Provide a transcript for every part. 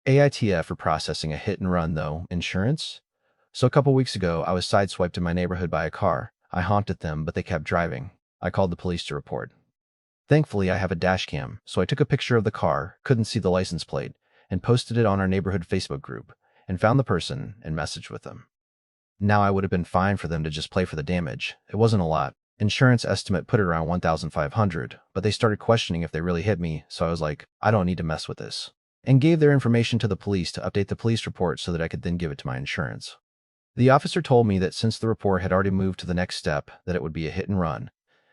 AITA for processing a hit and run, though. Insurance? So a couple weeks ago, I was sideswiped in my neighborhood by a car. I honked at them, but they kept driving. I called the police to report. Thankfully, I have a dash cam, so I took a picture of the car, couldn't see the license plate, and posted it on our neighborhood Facebook group, and found the person and messaged with them. Now I would have been fine for them to just pay for the damage. It wasn't a lot. Insurance estimate put it around $1,500, but they started questioning if they really hit me, so I was like, I don't need to mess with this. And gave their information to the police to update the police report so that I could then give it to my insurance. The officer told me that since the report had already moved to the next step, that it would be a hit and run,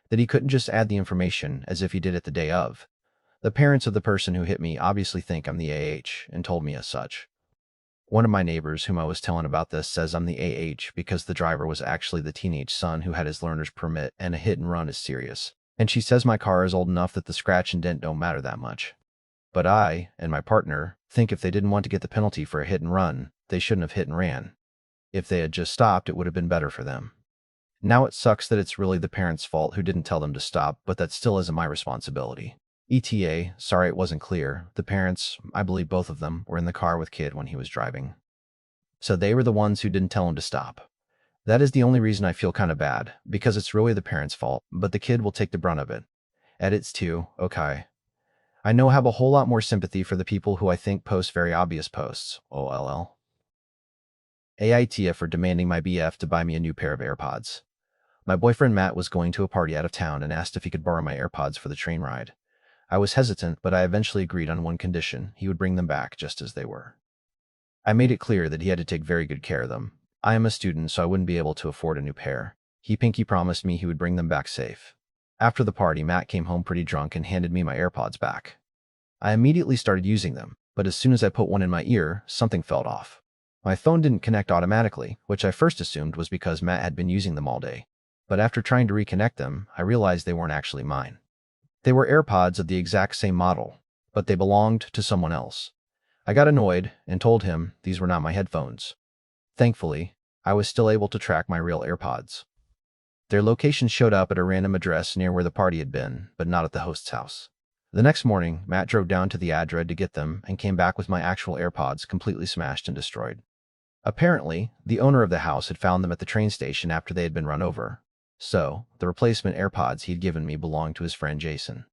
that he couldn't just add the information as if he did it the day of. The parents of the person who hit me obviously think I'm the AH and told me as such. One of my neighbors whom I was telling about this says I'm the AH because the driver was actually the teenage son who had his learner's permit and a hit and run is serious. And she says my car is old enough that the scratch and dent don't matter that much. But I, and my partner, think if they didn't want to get the penalty for a hit and run, they shouldn't have hit and ran. If they had just stopped, it would have been better for them. Now it sucks that it's really the parents' fault who didn't tell them to stop, but that still isn't my responsibility. ETA, sorry it wasn't clear. The parents, I believe both of them, were in the car with kid when he was driving. So they were the ones who didn't tell him to stop. That is the only reason I feel kind of bad, because it's really the parents' fault, but the kid will take the brunt of it. Edits too, okay. I know I have a whole lot more sympathy for the people who I think post very obvious posts, OLL. AITA for demanding my BF to buy me a new pair of Airpods. My boyfriend Matt was going to a party out of town and asked if he could borrow my Airpods for the train ride. I was hesitant, but I eventually agreed on one condition: he would bring them back just as they were. I made it clear that he had to take very good care of them. I am a student, so I wouldn't be able to afford a new pair. He pinky promised me he would bring them back safe. After the party, Matt came home pretty drunk and handed me my Airpods back. I immediately started using them, but as soon as I put one in my ear, something felt off. My phone didn't connect automatically, which I first assumed was because Matt had been using them all day. But after trying to reconnect them, I realized they weren't actually mine. They were Airpods of the exact same model, but they belonged to someone else. I got annoyed and told him these were not my headphones. Thankfully, I was still able to track my real Airpods. Their location showed up at a random address near where the party had been, but not at the host's house. The next morning, Matt drove down to the address to get them and came back with my actual Airpods completely smashed and destroyed. Apparently, the owner of the house had found them at the train station after they had been run over. So, the replacement Airpods he'd given me belonged to his friend Jason.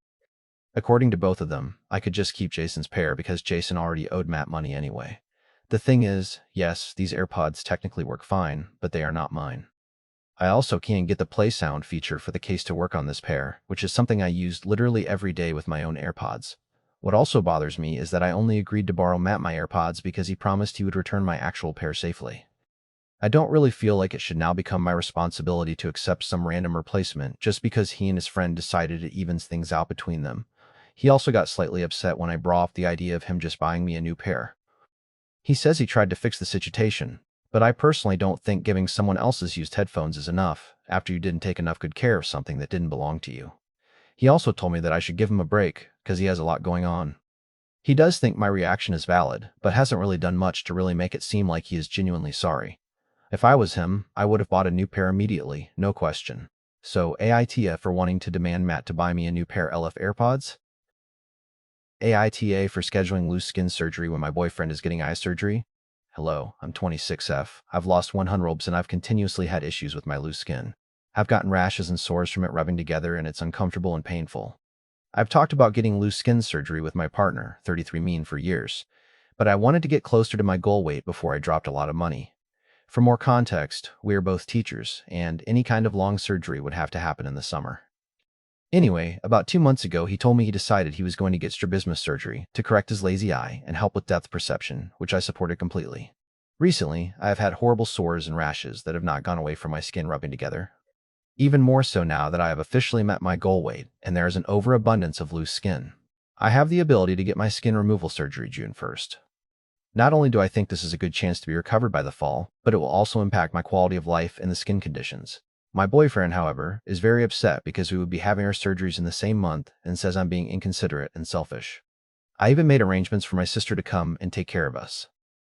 According to both of them, I could just keep Jason's pair because Jason already owed Matt money anyway. The thing is, yes, these Airpods technically work fine, but they are not mine. I also can't get the play sound feature for the case to work on this pair, which is something I used literally every day with my own Airpods. What also bothers me is that I only agreed to borrow Matt my Airpods because he promised he would return my actual pair safely. I don't really feel like it should now become my responsibility to accept some random replacement just because he and his friend decided it evens things out between them. He also got slightly upset when I brought up the idea of him just buying me a new pair. He says he tried to fix the situation, but I personally don't think giving someone else's used headphones is enough after you didn't take enough good care of something that didn't belong to you. He also told me that I should give him a break because he has a lot going on. He does think my reaction is valid, but hasn't really done much to really make it seem like he is genuinely sorry. If I was him, I would have bought a new pair immediately, no question. So AITA for wanting to demand Matt to buy me a new pair LF Airpods? AITA for scheduling loose skin surgery when my boyfriend is getting eye surgery? Hello, I'm 26F. I've lost 100 robes and I've continuously had issues with my loose skin. I've gotten rashes and sores from it rubbing together and it's uncomfortable and painful. I've talked about getting loose skin surgery with my partner, 33 Mean, for years, but I wanted to get closer to my goal weight before I dropped a lot of money. For more context, we are both teachers, and any kind of long surgery would have to happen in the summer. Anyway, about 2 months ago, he told me he decided he was going to get strabismus surgery to correct his lazy eye and help with depth perception, which I supported completely. Recently, I have had horrible sores and rashes that have not gone away from my skin rubbing together. Even more so now that I have officially met my goal weight and there is an overabundance of loose skin. I have the ability to get my skin removal surgery June 1st. Not only do I think this is a good chance to be recovered by the fall, but it will also impact my quality of life and the skin conditions. My boyfriend, however, is very upset because we would be having our surgeries in the same month and says I'm being inconsiderate and selfish. I even made arrangements for my sister to come and take care of us.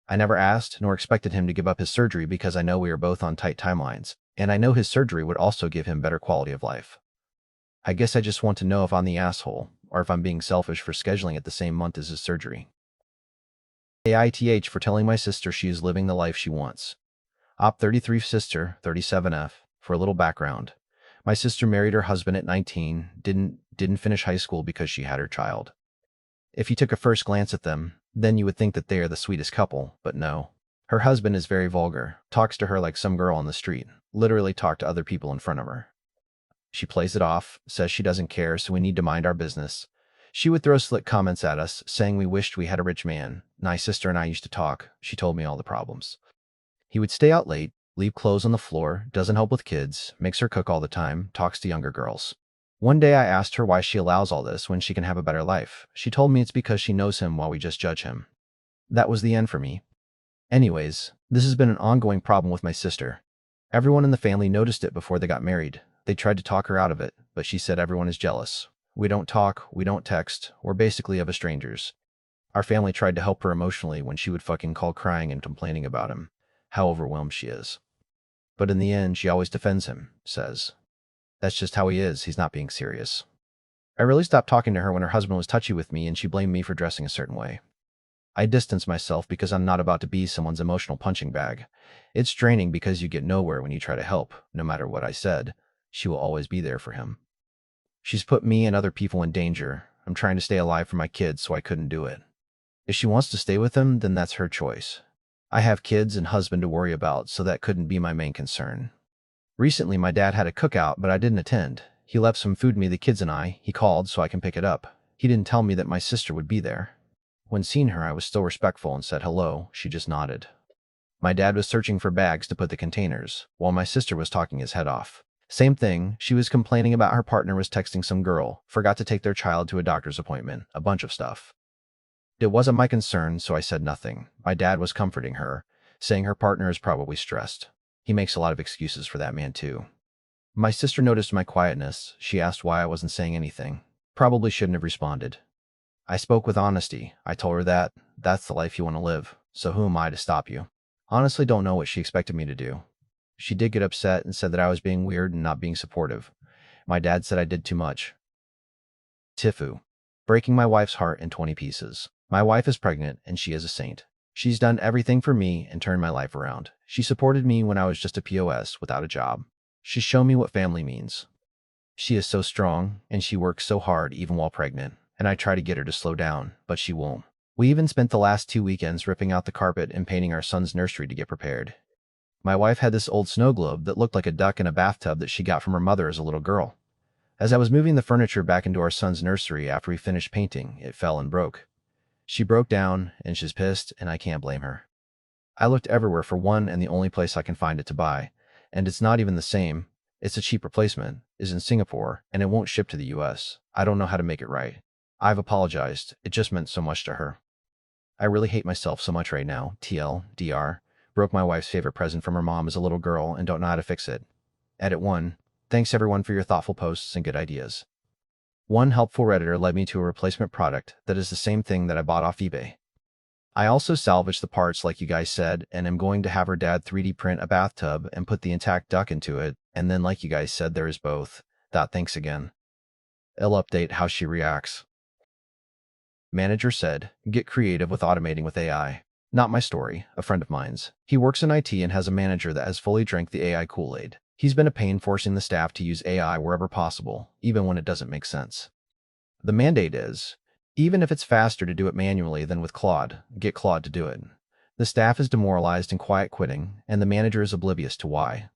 I never asked nor expected him to give up his surgery because I know we are both on tight timelines, and I know his surgery would also give him better quality of life. I guess I just want to know if I'm the asshole, or if I'm being selfish for scheduling it the same month as his surgery. AITH for telling my sister she is living the life she wants. Op 33 sister, 37F, for a little background. My sister married her husband at 19, didn't finish high school because she had her child. If you took a first glance at them, then you would think that they are the sweetest couple, but no. Her husband is very vulgar, talks to her like some girl on the street, literally talked to other people in front of her. She plays it off, says she doesn't care, so we need to mind our business. She would throw slick comments at us, saying we wished we had a rich man. My sister and I used to talk. She told me all the problems. He would stay out late, leave clothes on the floor, doesn't help with kids, makes her cook all the time, talks to younger girls. One day I asked her why she allows all this when she can have a better life. She told me it's because she knows him while we just judge him. That was the end for me. Anyways, this has been an ongoing problem with my sister. Everyone in the family noticed it before they got married. They tried to talk her out of it, but she said everyone is jealous. We don't talk, we don't text, we're basically of a strangers. Our family tried to help her emotionally when she would fucking call crying and complaining about him, how overwhelmed she is. But in the end, she always defends him, says. That's just how he is, he's not being serious. I really stopped talking to her when her husband was touchy with me and she blamed me for dressing a certain way. I distanced myself because I'm not about to be someone's emotional punching bag. It's draining because you get nowhere when you try to help. No matter what I said, she will always be there for him. She's put me and other people in danger. I'm trying to stay alive for my kids, so I couldn't do it. If she wants to stay with him, then that's her choice. I have kids and husband to worry about, so that couldn't be my main concern. Recently, my dad had a cookout, but I didn't attend. He left some food me, the kids and I. He called so I can pick it up. He didn't tell me that my sister would be there. When seeing her, I was still respectful and said hello. She just nodded. My dad was searching for bags to put the containers, while my sister was talking his head off. Same thing, she was complaining about her partner was texting some girl, forgot to take their child to a doctor's appointment, a bunch of stuff. It wasn't my concern, so I said nothing. My dad was comforting her, saying her partner is probably stressed. He makes a lot of excuses for that man too. My sister noticed my quietness. She asked why I wasn't saying anything. Probably shouldn't have responded. I spoke with honesty. I told her that that's the life you want to live, so who am I to stop you? Honestly, don't know what she expected me to do. She did get upset and said that I was being weird and not being supportive. My dad said I did too much. TIFU. Breaking my wife's heart in 20 pieces. My wife is pregnant and she is a saint. She's done everything for me and turned my life around. She supported me when I was just a POS without a job. She's shown me what family means. She is so strong and she works so hard even while pregnant, and I try to get her to slow down, but she won't. We even spent the last 2 weekends ripping out the carpet and painting our son's nursery to get prepared. My wife had this old snow globe that looked like a duck in a bathtub that she got from her mother as a little girl. As I was moving the furniture back into our son's nursery after we finished painting, it fell and broke. She broke down, and she's pissed, and I can't blame her. I looked everywhere for one, and the only place I can find it to buy, and it's not even the same, it's a cheap replacement, is in Singapore, and it won't ship to the US. I don't know how to make it right. I've apologized, it just meant so much to her. I really hate myself so much right now, TLDR. Broke my wife's favorite present from her mom as a little girl and don't know how to fix it. Edit 1. Thanks everyone for your thoughtful posts and good ideas. One helpful Redditor led me to a replacement product that is the same thing that I bought off eBay. I also salvaged the parts like you guys said and am going to have her dad 3D print a bathtub and put the intact duck into it, and then like you guys said there is both. Thanks again. I'll update how she reacts. Manager said, get creative with automating with AI. Not my story, a friend of mine's. He works in IT and has a manager that has fully drank the AI Kool-Aid. He's been a pain forcing the staff to use AI wherever possible, even when it doesn't make sense. The mandate is, even if it's faster to do it manually than with Claude, get Claude to do it. The staff is demoralized and quiet quitting, and the manager is oblivious to why.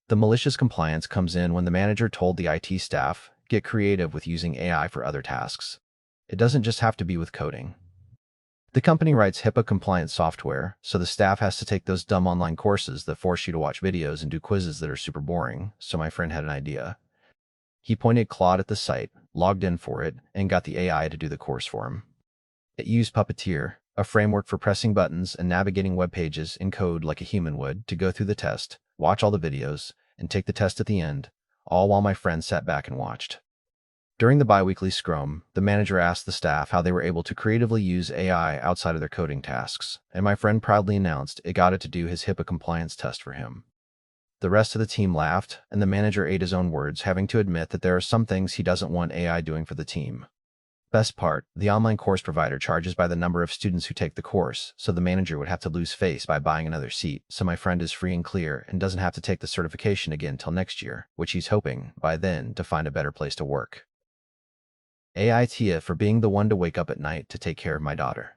The malicious compliance comes in when the manager told the IT staff, get creative with using AI for other tasks. It doesn't just have to be with coding. The company writes HIPAA-compliant software, so the staff has to take those dumb online courses that force you to watch videos and do quizzes that are super boring, so my friend had an idea. He pointed Claude at the site, logged in for it, and got the AI to do the course for him. It used Puppeteer, a framework for pressing buttons and navigating web pages in code like a human would, to go through the test, watch all the videos, and take the test at the end, all while my friend sat back and watched. During the bi-weekly scrum, the manager asked the staff how they were able to creatively use AI outside of their coding tasks, and my friend proudly announced it got it to do his HIPAA compliance test for him. The rest of the team laughed, and the manager ate his own words, having to admit that there are some things he doesn't want AI doing for the team. Best part, the online course provider charges by the number of students who take the course, so the manager would have to lose face by buying another seat, so my friend is free and clear and doesn't have to take the certification again till next year, which he's hoping, by then, to find a better place to work. AITA for being the one to wake up at night to take care of my daughter.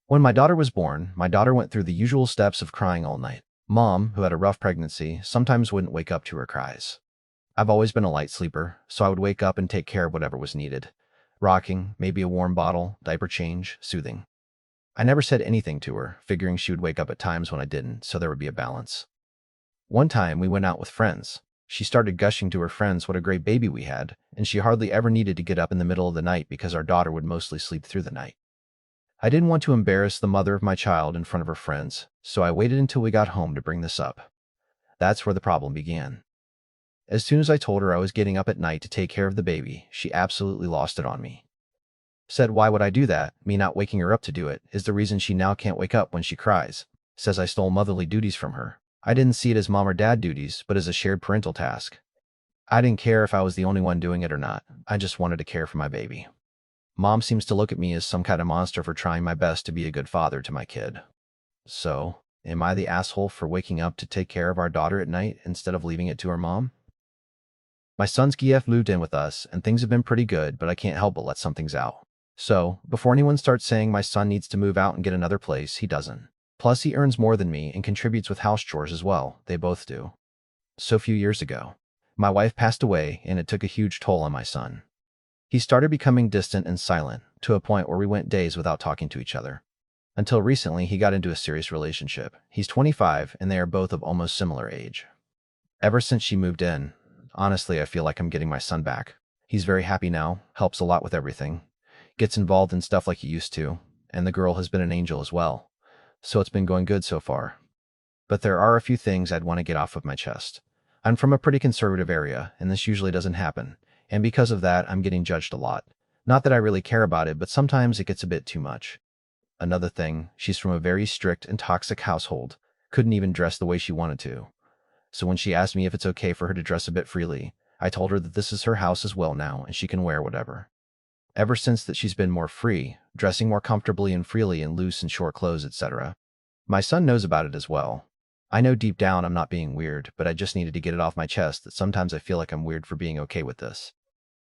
When my daughter was born, my daughter went through the usual steps of crying all night. Mom, who had a rough pregnancy, sometimes wouldn't wake up to her cries. I've always been a light sleeper, so I would wake up and take care of whatever was needed. Rocking, maybe a warm bottle, diaper change, soothing. I never said anything to her, figuring she would wake up at times when I didn't, so there would be a balance. One time, we went out with friends. She started gushing to her friends what a great baby we had, and she hardly ever needed to get up in the middle of the night because our daughter would mostly sleep through the night. I didn't want to embarrass the mother of my child in front of her friends, so I waited until we got home to bring this up. That's where the problem began. As soon as I told her I was getting up at night to take care of the baby, she absolutely lost it on me. Said why would I do that, me not waking her up to do it, is the reason she now can't wake up when she cries. Says I stole motherly duties from her. I didn't see it as mom or dad duties, but as a shared parental task. I didn't care if I was the only one doing it or not, I just wanted to care for my baby. Mom seems to look at me as some kind of monster for trying my best to be a good father to my kid. So, am I the asshole for waking up to take care of our daughter at night instead of leaving it to her mom? My son's GF moved in with us, and things have been pretty good, but I can't help but let some things out. So, before anyone starts saying my son needs to move out and get another place, he doesn't. Plus, he earns more than me and contributes with house chores as well. They both do. So few years ago, my wife passed away, and it took a huge toll on my son. He started becoming distant and silent, to a point where we went days without talking to each other. Until recently, he got into a serious relationship. He's 25, and they are both of almost similar age. Ever since she moved in, honestly, I feel like I'm getting my son back. He's very happy now, helps a lot with everything, gets involved in stuff like he used to, and the girl has been an angel as well. So it's been going good so far. But there are a few things I'd want to get off of my chest. I'm from a pretty conservative area, and this usually doesn't happen, and because of that, I'm getting judged a lot. Not that I really care about it, but sometimes it gets a bit too much. Another thing, she's from a very strict and toxic household, couldn't even dress the way she wanted to. So when she asked me if it's okay for her to dress a bit freely, I told her that this is her house as well now, and she can wear whatever. Ever since that, she's been more free, dressing more comfortably and freely in loose and short clothes, etc. My son knows about it as well. I know deep down I'm not being weird, but I just needed to get it off my chest that sometimes I feel like I'm weird for being okay with this.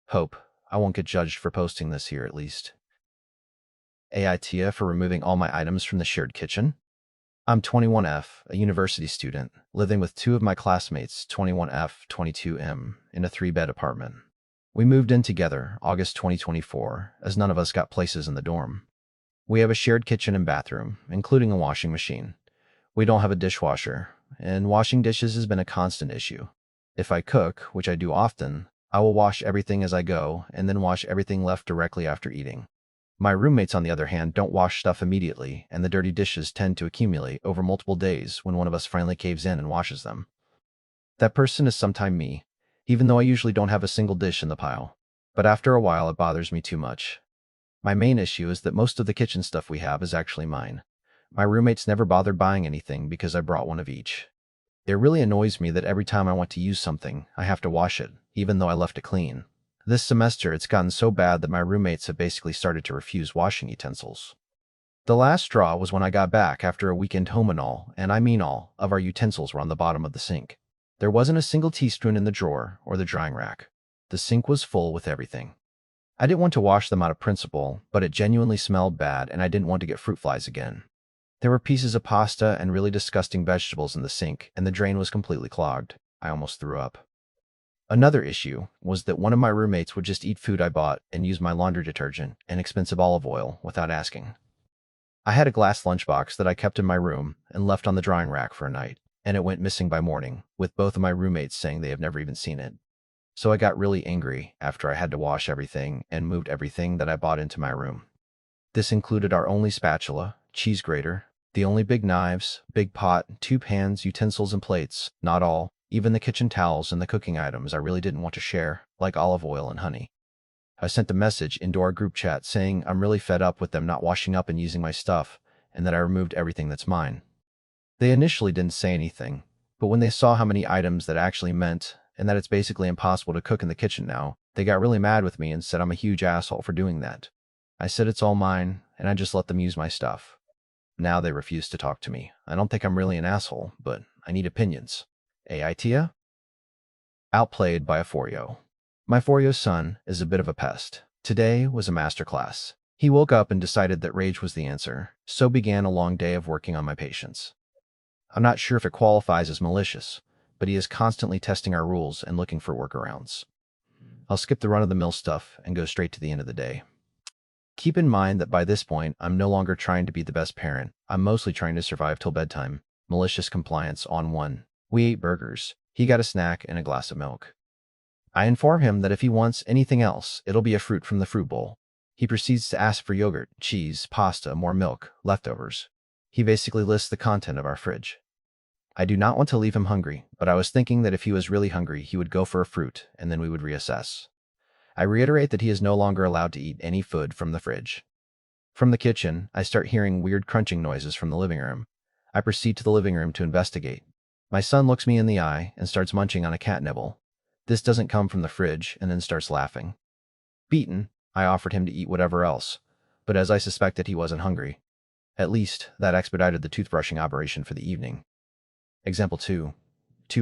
Hope I won't get judged for posting this here at least. AITA for removing all my items from the shared kitchen. I'm 21F, a university student, living with two of my classmates, 21F, 22M, in a 3-bed apartment. We moved in together August 2024, as none of us got places in the dorm. We have a shared kitchen and bathroom, including a washing machine. We don't have a dishwasher, and washing dishes has been a constant issue. If I cook, which I do often, I will wash everything as I go and then wash everything left directly after eating. My roommates, on the other hand, don't wash stuff immediately, and the dirty dishes tend to accumulate over multiple days when one of us finally caves in and washes them. That person is sometime me, even though I usually don't have a single dish in the pile. But after a while, it bothers me too much. My main issue is that most of the kitchen stuff we have is actually mine. My roommates never bothered buying anything because I brought one of each. It really annoys me that every time I want to use something, I have to wash it, even though I left it clean. This semester, it's gotten so bad that my roommates have basically started to refuse washing utensils. The last straw was when I got back after a weekend home, and all of our utensils were on the bottom of the sink. There wasn't a single teaspoon in the drawer or the drying rack. The sink was full with everything. I didn't want to wash them out of principle, but it genuinely smelled bad and I didn't want to get fruit flies again. There were pieces of pasta and really disgusting vegetables in the sink, and the drain was completely clogged. I almost threw up. Another issue was that one of my roommates would just eat food I bought and use my laundry detergent and expensive olive oil without asking. I had a glass lunchbox that I kept in my room and left on the drying rack for a night, and it went missing by morning, with both of my roommates saying they have never even seen it. So I got really angry after I had to wash everything and moved everything that I bought into my room. This included our only spatula, cheese grater, the only big knives, big pot, 2 pans, utensils, and plates, not all, even the kitchen towels and the cooking items I really didn't want to share, like olive oil and honey. I sent a message into our group chat saying I'm really fed up with them not washing up and using my stuff, and that I removed everything that's mine. They initially didn't say anything, but when they saw how many items that actually meant, and that it's basically impossible to cook in the kitchen now, they got really mad with me and said I'm a huge asshole for doing that. I said it's all mine, and I just let them use my stuff. Now they refuse to talk to me. I don't think I'm really an asshole, but I need opinions. AITAH? Outplayed by a 4-yo. My 4-yo son is a bit of a pest. Today was a masterclass. He woke up and decided that rage was the answer, so began a long day of working on my patience. I'm not sure if it qualifies as malicious, but he is constantly testing our rules and looking for workarounds. I'll skip the run-of-the-mill stuff and go straight to the end of the day. Keep in mind that by this point, I'm no longer trying to be the best parent. I'm mostly trying to survive till bedtime. Malicious compliance on 1. We ate burgers. He got a snack and a glass of milk. I inform him that if he wants anything else, it'll be a fruit from the fruit bowl. He proceeds to ask for yogurt, cheese, pasta, more milk, leftovers. He basically lists the content of our fridge. I do not want to leave him hungry, but I was thinking that if he was really hungry, he would go for a fruit, and then we would reassess. I reiterate that he is no longer allowed to eat any food from the fridge. From the kitchen, I start hearing weird crunching noises from the living room. I proceed to the living room to investigate. My son looks me in the eye and starts munching on a cat nibble. This doesn't come from the fridge, and then starts laughing. Beaten, I offered him to eat whatever else, but as I suspected he wasn't hungry. At least, that expedited the toothbrushing operation for the evening. Example 2.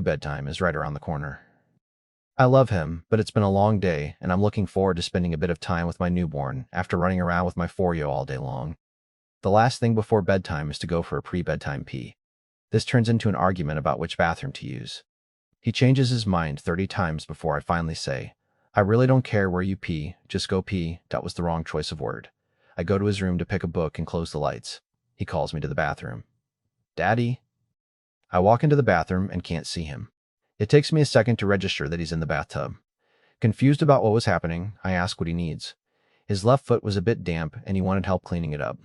Bedtime is right around the corner. I love him, but it's been a long day, and I'm looking forward to spending a bit of time with my newborn after running around with my 4-yo all day long. The last thing before bedtime is to go for a pre-bedtime pee. This turns into an argument about which bathroom to use. He changes his mind 30 times before I finally say, I really don't care where you pee, just go pee. That was the wrong choice of word. I go to his room to pick a book and close the lights. He calls me to the bathroom. Daddy? I walk into the bathroom and can't see him. It takes me a second to register that he's in the bathtub. Confused about what was happening, I ask what he needs. His left foot was a bit damp and he wanted help cleaning it up.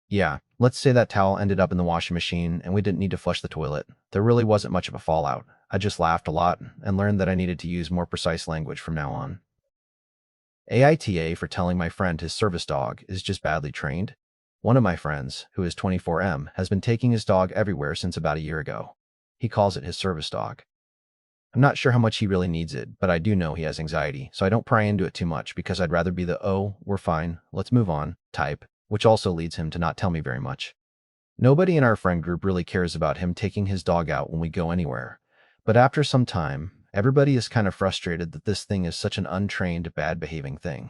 Yeah, let's say that towel ended up in the washing machine and we didn't need to flush the toilet. There really wasn't much of a fallout. I just laughed a lot and learned that I needed to use more precise language from now on. AITA for telling my friend his service dog is just badly trained. One of my friends, who is 24M, has been taking his dog everywhere since about a year ago. He calls it his service dog. I'm not sure how much he really needs it, but I do know he has anxiety, so I don't pry into it too much because I'd rather be the, oh, we're fine, let's move on, type, which also leads him to not tell me very much. Nobody in our friend group really cares about him taking his dog out when we go anywhere, but after some time, everybody is kind of frustrated that this thing is such an untrained, bad-behaving thing.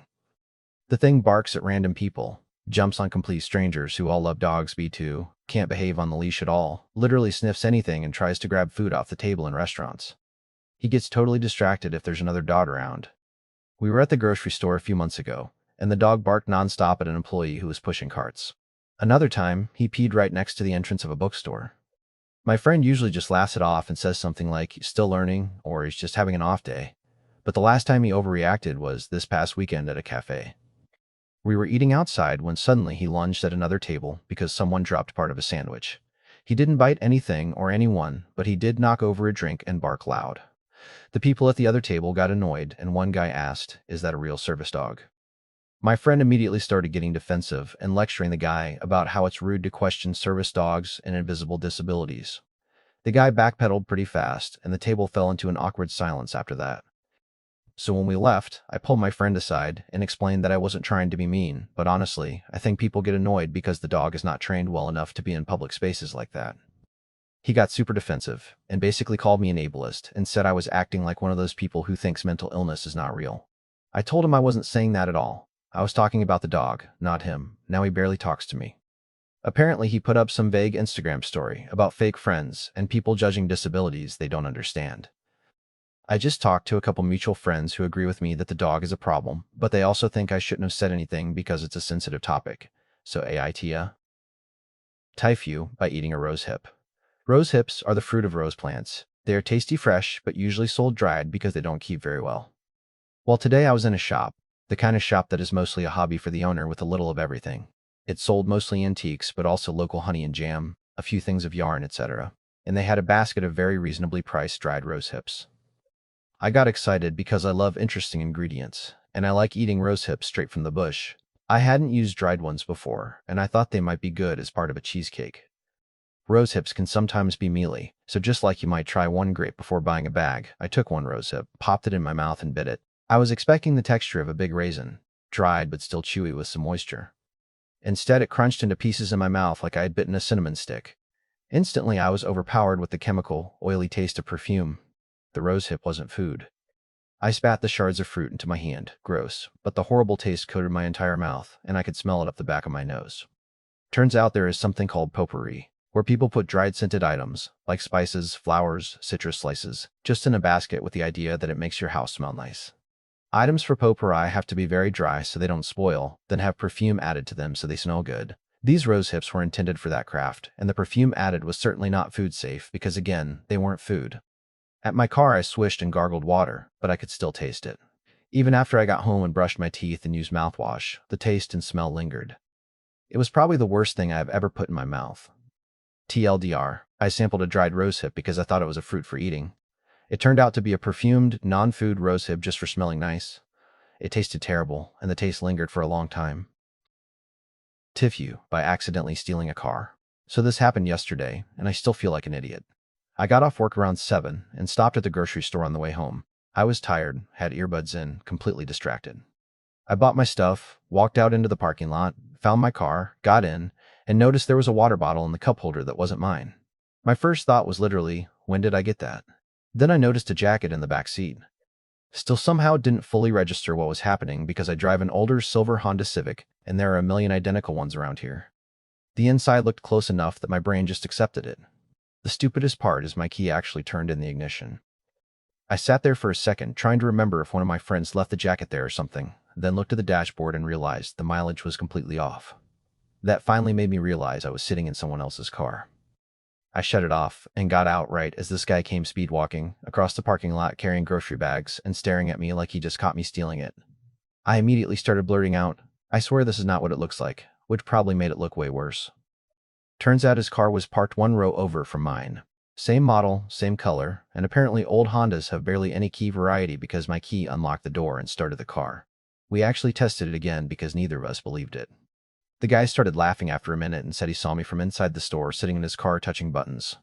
The thing barks at random people, jumps on complete strangers who all love dogs too, can't behave on the leash at all, literally sniffs anything and tries to grab food off the table in restaurants. He gets totally distracted if there's another dog around. We were at the grocery store a few months ago, and the dog barked nonstop at an employee who was pushing carts. Another time, he peed right next to the entrance of a bookstore. My friend usually just laughs it off and says something like he's still learning or he's just having an off day. But the last time he overreacted was this past weekend at a cafe. We were eating outside when suddenly he lunged at another table because someone dropped part of a sandwich. He didn't bite anything or anyone, but he did knock over a drink and bark loud. The people at the other table got annoyed, and one guy asked, "Is that a real service dog?" My friend immediately started getting defensive and lecturing the guy about how it's rude to question service dogs and invisible disabilities. The guy backpedaled pretty fast, and the table fell into an awkward silence after that. So when we left, I pulled my friend aside and explained that I wasn't trying to be mean, but honestly, I think people get annoyed because the dog is not trained well enough to be in public spaces like that. He got super defensive and basically called me an ableist and said I was acting like one of those people who thinks mental illness is not real. I told him I wasn't saying that at all. I was talking about the dog, not him. Now he barely talks to me. Apparently he put up some vague Instagram story about fake friends and people judging disabilities they don't understand. I just talked to a couple mutual friends who agree with me that the dog is a problem, but they also think I shouldn't have said anything because it's a sensitive topic. So AITAH. TIFU by eating a rosehip. Rosehips are the fruit of rose plants. They are tasty fresh, but usually sold dried because they don't keep very well. Well, today I was in a shop, the kind of shop that is mostly a hobby for the owner with a little of everything. It sold mostly antiques, but also local honey and jam, a few things of yarn, etc. And they had a basket of very reasonably priced dried rose hips. I got excited because I love interesting ingredients, and I like eating rose hips straight from the bush. I hadn't used dried ones before, and I thought they might be good as part of a cheesecake. Rose hips can sometimes be mealy, so just like you might try one grape before buying a bag, I took one rose hip, popped it in my mouth and bit it. I was expecting the texture of a big raisin. dried but still chewy with some moisture. Instead, it crunched into pieces in my mouth like I had bitten a cinnamon stick. Instantly, I was overpowered with the chemical, oily taste of perfume. The rosehip wasn't food. I spat the shards of fruit into my hand. Gross, but the horrible taste coated my entire mouth, and I could smell it up the back of my nose. Turns out there is something called potpourri, where people put dried scented items, like spices, flowers, citrus slices, just in a basket with the idea that it makes your house smell nice. Items for potpourri have to be very dry so they don't spoil, then have perfume added to them so they smell good. These rosehips were intended for that craft, and the perfume added was certainly not food safe because, again, they weren't food. At my car, I swished and gargled water, but I could still taste it. Even after I got home and brushed my teeth and used mouthwash, the taste and smell lingered. It was probably the worst thing I have ever put in my mouth. TLDR, I sampled a dried rosehip because I thought it was a fruit for eating. It turned out to be a perfumed, non-food rosehip just for smelling nice. It tasted terrible, and the taste lingered for a long time. TIFU, by accidentally stealing a car. So this happened yesterday, and I still feel like an idiot. I got off work around 7 and stopped at the grocery store on the way home. I was tired, had earbuds in, completely distracted. I bought my stuff, walked out into the parking lot, found my car, got in, and noticed there was a water bottle in the cup holder that wasn't mine. My first thought was literally, when did I get that? Then I noticed a jacket in the back seat. Still somehow didn't fully register what was happening because I drive an older silver Honda Civic and there are a million identical ones around here. The inside looked close enough that my brain just accepted it. The stupidest part is my key actually turned in the ignition. I sat there for a second trying to remember if one of my friends left the jacket there or something, then looked at the dashboard and realized the mileage was completely off. That finally made me realize I was sitting in someone else's car. I shut it off and got out right as this guy came speed walking across the parking lot carrying grocery bags and staring at me like he just caught me stealing it. I immediately started blurting out, "I swear this is not what it looks like," which probably made it look way worse. Turns out his car was parked one row over from mine. Same model, same color, and apparently old Hondas have barely any key variety because my key unlocked the door and started the car. We actually tested it again because neither of us believed it. The guy started laughing after a minute and said he saw me from inside the store sitting in his car touching buttons.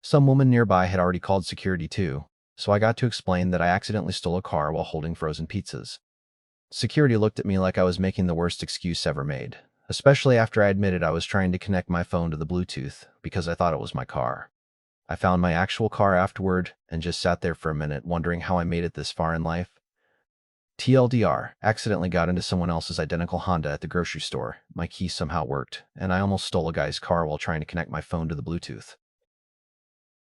Some woman nearby had already called security too, so I got to explain that I accidentally stole a car while holding frozen pizzas. Security looked at me like I was making the worst excuse ever made, especially after I admitted I was trying to connect my phone to the Bluetooth because I thought it was my car. I found my actual car afterward and just sat there for a minute wondering how I made it this far in life. TLDR, accidentally got into someone else's identical Honda at the grocery store. My key somehow worked, and I almost stole a guy's car while trying to connect my phone to the Bluetooth.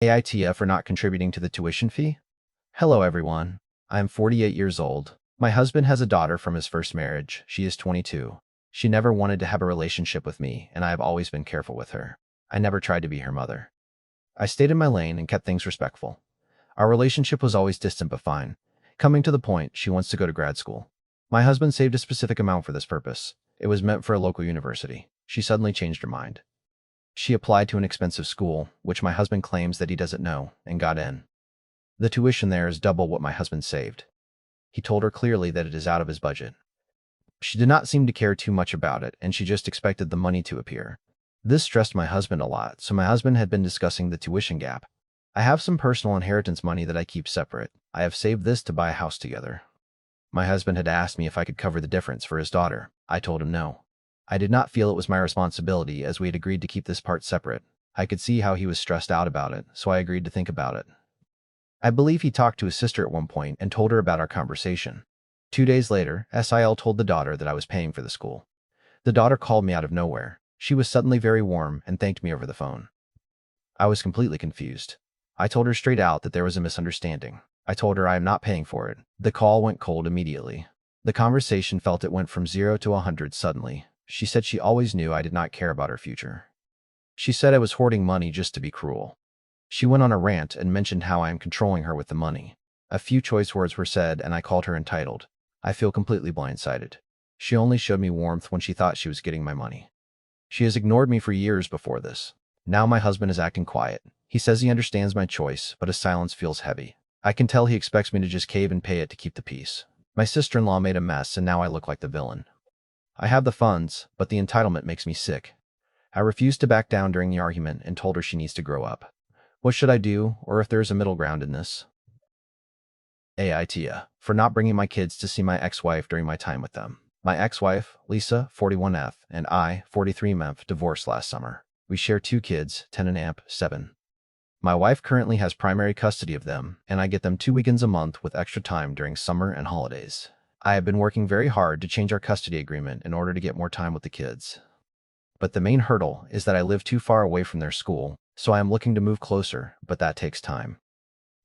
AITA for not contributing to the tuition fee? Hello everyone. I am 48 years old. My husband has a daughter from his first marriage. She is 22. She never wanted to have a relationship with me, and I have always been careful with her. I never tried to be her mother. I stayed in my lane and kept things respectful. Our relationship was always distant but fine. Coming to the point, she wants to go to grad school. My husband saved a specific amount for this purpose. It was meant for a local university. She suddenly changed her mind. She applied to an expensive school, which my husband claims that he doesn't know, and got in. The tuition there is double what my husband saved. He told her clearly that it is out of his budget. She did not seem to care too much about it, and she just expected the money to appear. This stressed my husband a lot, so my husband had been discussing the tuition gap. I have some personal inheritance money that I keep separate. I have saved this to buy a house together. My husband had asked me if I could cover the difference for his daughter. I told him no. I did not feel it was my responsibility as we had agreed to keep this part separate. I could see how he was stressed out about it, so I agreed to think about it. I believe he talked to his sister at one point and told her about our conversation. 2 days later, SIL told the daughter that I was paying for the school. The daughter called me out of nowhere. She was suddenly very warm and thanked me over the phone. I was completely confused. I told her straight out that there was a misunderstanding. I told her I am not paying for it. The call went cold immediately. The conversation felt it went from 0 to 100 suddenly. She said she always knew I did not care about her future. She said I was hoarding money just to be cruel. She went on a rant and mentioned how I am controlling her with the money. A few choice words were said and I called her entitled. I feel completely blindsided. She only showed me warmth when she thought she was getting my money. She has ignored me for years before this. Now my husband is acting quiet. He says he understands my choice, but his silence feels heavy. I can tell he expects me to just cave and pay it to keep the peace. My sister-in-law made a mess and now I look like the villain. I have the funds, but the entitlement makes me sick. I refused to back down during the argument and told her she needs to grow up. What should I do, or if there is a middle ground in this? AITAH for not bringing my kids to see my ex-wife during my time with them. My ex-wife, Lisa, 41F, and I, 43MF, divorced last summer. We share 2 kids, 10 and Amp, 7. My wife currently has primary custody of them, and I get them 2 weekends a month with extra time during summer and holidays. I have been working very hard to change our custody agreement in order to get more time with the kids. But the main hurdle is that I live too far away from their school, so I am looking to move closer, but that takes time.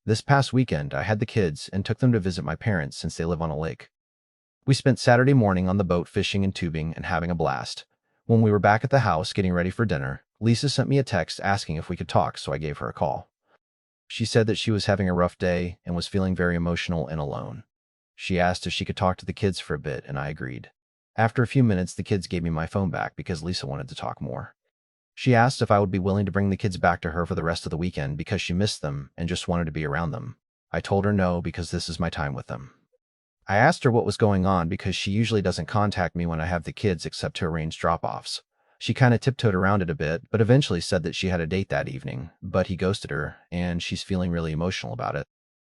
This past weekend, I had the kids and took them to visit my parents since they live on a lake. We spent Saturday morning on the boat fishing and tubing and having a blast. When we were back at the house getting ready for dinner, Lisa sent me a text asking if we could talk, so I gave her a call. She said that she was having a rough day and was feeling very emotional and alone. She asked if she could talk to the kids for a bit, and I agreed. After a few minutes, the kids gave me my phone back because Lisa wanted to talk more. She asked if I would be willing to bring the kids back to her for the rest of the weekend because she missed them and just wanted to be around them. I told her no because this is my time with them. I asked her what was going on because she usually doesn't contact me when I have the kids except to arrange drop-offs. She kind of tiptoed around it a bit, but eventually said that she had a date that evening, but he ghosted her, and she's feeling really emotional about it.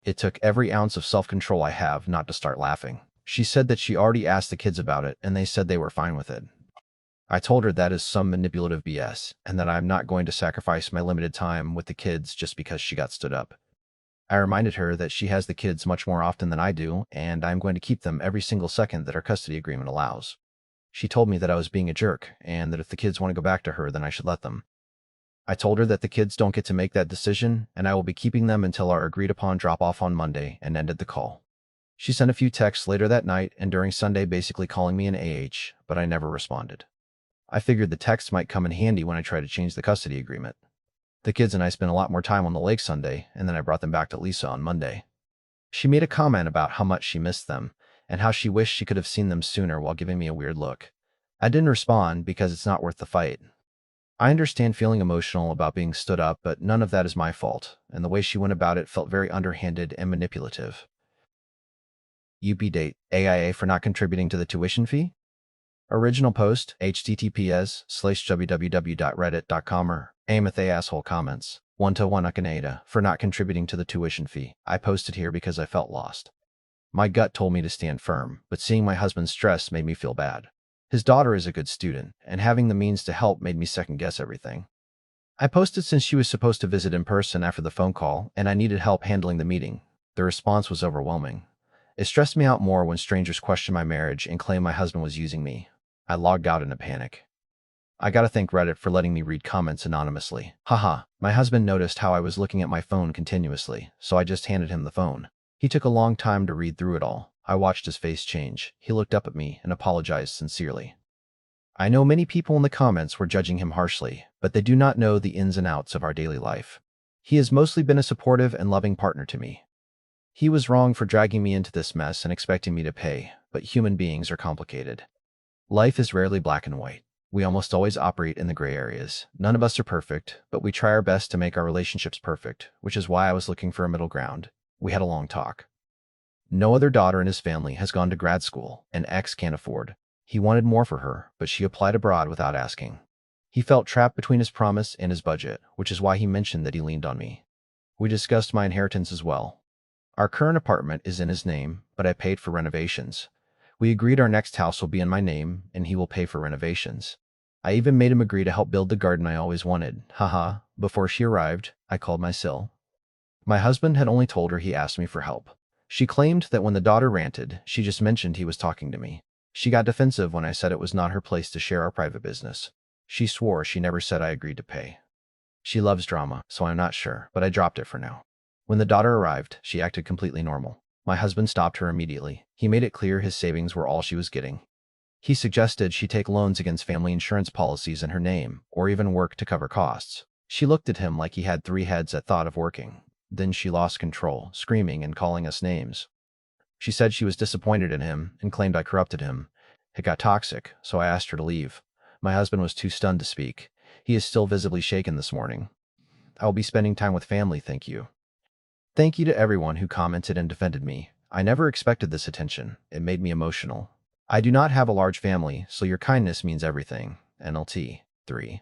It took every ounce of self-control I have not to start laughing. She said that she already asked the kids about it, and they said they were fine with it. I told her that is some manipulative BS, and that I'm not going to sacrifice my limited time with the kids just because she got stood up. I reminded her that she has the kids much more often than I do, and I'm going to keep them every single second that our custody agreement allows. She told me that I was being a jerk, and that if the kids want to go back to her, then I should let them. I told her that the kids don't get to make that decision, and I will be keeping them until our agreed-upon drop-off on Monday, and ended the call. She sent a few texts later that night and during Sunday basically calling me an AH, but I never responded. I figured the text might come in handy when I try to change the custody agreement. The kids and I spent a lot more time on the lake Sunday, and then I brought them back to Lisa on Monday. She made a comment about how much she missed them, and how she wished she could have seen them sooner while giving me a weird look. I didn't respond because it's not worth the fight. I understand feeling emotional about being stood up, but none of that is my fault, and the way she went about it felt very underhanded and manipulative. UP date, AIA for not contributing to the tuition fee? Original post, https://www.reddit.com or AmItheAsshole comments. 1-1 AITA for not contributing to the tuition fee. I posted here because I felt lost. My gut told me to stand firm, but seeing my husband's stress made me feel bad. His daughter is a good student, and having the means to help made me second-guess everything. I posted since she was supposed to visit in person after the phone call, and I needed help handling the meeting. The response was overwhelming. It stressed me out more when strangers questioned my marriage and claimed my husband was using me. I logged out in a panic. I gotta thank Reddit for letting me read comments anonymously. Haha, my husband noticed how I was looking at my phone continuously, so I just handed him the phone. He took a long time to read through it all. I watched his face change. He looked up at me and apologized sincerely. I know many people in the comments were judging him harshly, but they do not know the ins and outs of our daily life. He has mostly been a supportive and loving partner to me. He was wrong for dragging me into this mess and expecting me to pay, but human beings are complicated. Life is rarely black and white. We almost always operate in the gray areas. None of us are perfect, but we try our best to make our relationships perfect, which is why I was looking for a middle ground. We had a long talk. No other daughter in his family has gone to grad school, and X can't afford. He wanted more for her, but she applied abroad without asking. He felt trapped between his promise and his budget, which is why he mentioned that he leaned on me. We discussed my inheritance as well. Our current apartment is in his name, but I paid for renovations. We agreed our next house will be in my name, and he will pay for renovations. I even made him agree to help build the garden I always wanted. Haha, before she arrived, I called my Sil. My husband had only told her he asked me for help. She claimed that when the daughter ranted, she just mentioned he was talking to me. She got defensive when I said it was not her place to share our private business. She swore she never said I agreed to pay. She loves drama, so I'm not sure, but I dropped it for now. When the daughter arrived, she acted completely normal. My husband stopped her immediately. He made it clear his savings were all she was getting. He suggested she take loans against family insurance policies in her name, or even work to cover costs. She looked at him like he had 3 heads at thought of working. Then she lost control, screaming and calling us names. She said she was disappointed in him and claimed I corrupted him. It got toxic, so I asked her to leave. My husband was too stunned to speak. He is still visibly shaken this morning. I will be spending time with family, thank you. Thank you to everyone who commented and defended me. I never expected this attention. It made me emotional. I do not have a large family, so your kindness means everything. NLT 3.